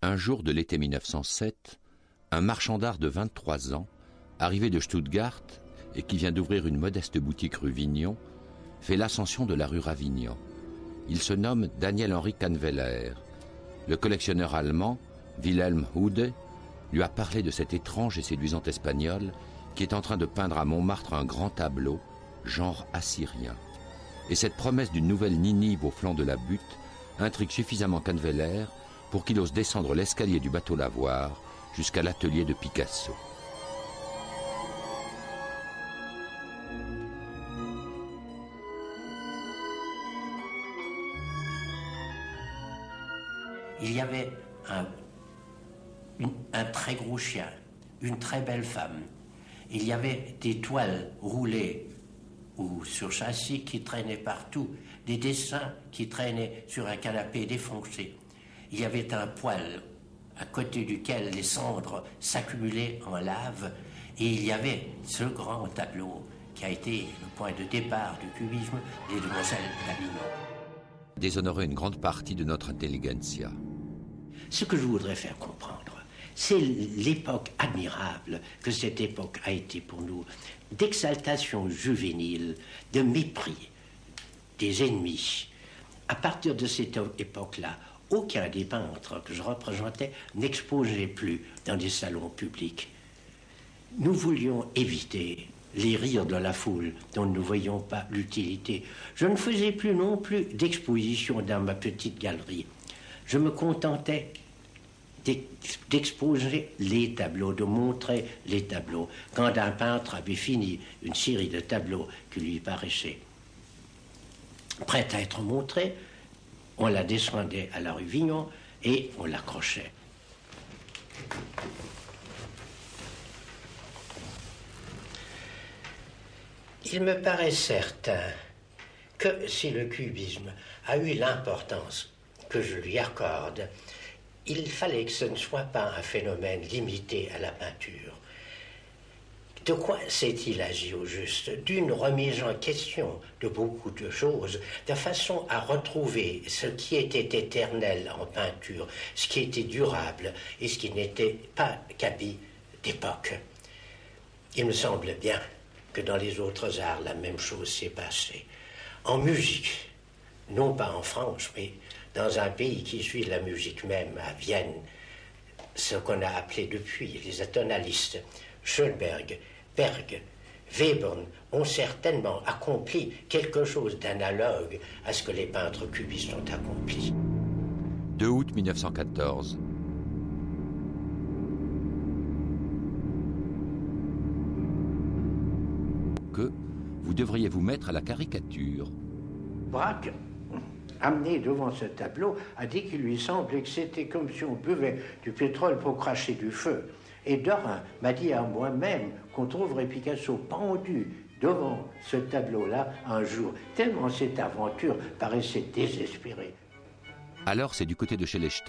Un jour de l'été 1907, un marchand d'art de 23 ans, arrivé de Stuttgart et qui vient d'ouvrir une modeste boutique rue Vignon, fait l'ascension de la rue Ravignan. Il se nomme Daniel-Henri Kahnweiler. Le collectionneur allemand, Wilhelm Hude, lui a parlé de cet étrange et séduisant espagnol qui est en train de peindre à Montmartre un grand tableau, genre assyrien. Et cette promesse d'une nouvelle Ninive au flanc de la butte intrigue suffisamment Kahnweiler pour qu'il ose descendre l'escalier du bateau Lavoir jusqu'à l'atelier de Picasso. Il y avait un très gros chien, une très belle femme. Il y avait des toiles roulées ou sur châssis qui traînaient partout, des dessins qui traînaient sur un canapé défoncé. Il y avait un poêle à côté duquel les cendres s'accumulaient en lave, et il y avait ce grand tableau qui a été le point de départ du cubisme des demoiselles d'Avignon. Déshonorer une grande partie de notre intelligentsia. Ce que je voudrais faire comprendre, c'est l'époque admirable que cette époque a été pour nous, d'exaltation juvénile, de mépris des ennemis. À partir de cette époque-là, aucun des peintres que je représentais n'exposait plus dans des salons publics. Nous voulions éviter les rires de la foule dont nous ne voyions pas l'utilité. Je ne faisais plus non plus d'exposition dans ma petite galerie. Je me contentais d'exposer les tableaux, de montrer les tableaux. Quand un peintre avait fini une série de tableaux qui lui paraissaient prêts à être montrés, on la descendait à la rue Vignon et on l'accrochait. Il me paraît certain que si le cubisme a eu l'importance que je lui accorde, il fallait que ce ne soit pas un phénomène limité à la peinture. De quoi s'est-il agi au juste? D'une remise en question de beaucoup de choses, de façon à retrouver ce qui était éternel en peinture, ce qui était durable et ce qui n'était pas qu'habit d'époque. Il me semble bien que dans les autres arts, la même chose s'est passée. En musique, non pas en France, mais dans un pays qui suit la musique même, à Vienne, ce qu'on a appelé depuis les atonalistes, Schoenberg, Berg, Webern ont certainement accompli quelque chose d'analogue à ce que les peintres cubistes ont accompli. 2 août 1914. Que vous devriez vous mettre à la caricature. Braque, amené devant ce tableau, a dit qu'il lui semblait que c'était comme si on buvait du pétrole pour cracher du feu. Et Dorin m'a dit à moi-même qu'on trouverait Picasso pendu devant ce tableau-là un jour, tellement cette aventure paraissait désespérée. Alors c'est du côté de chez les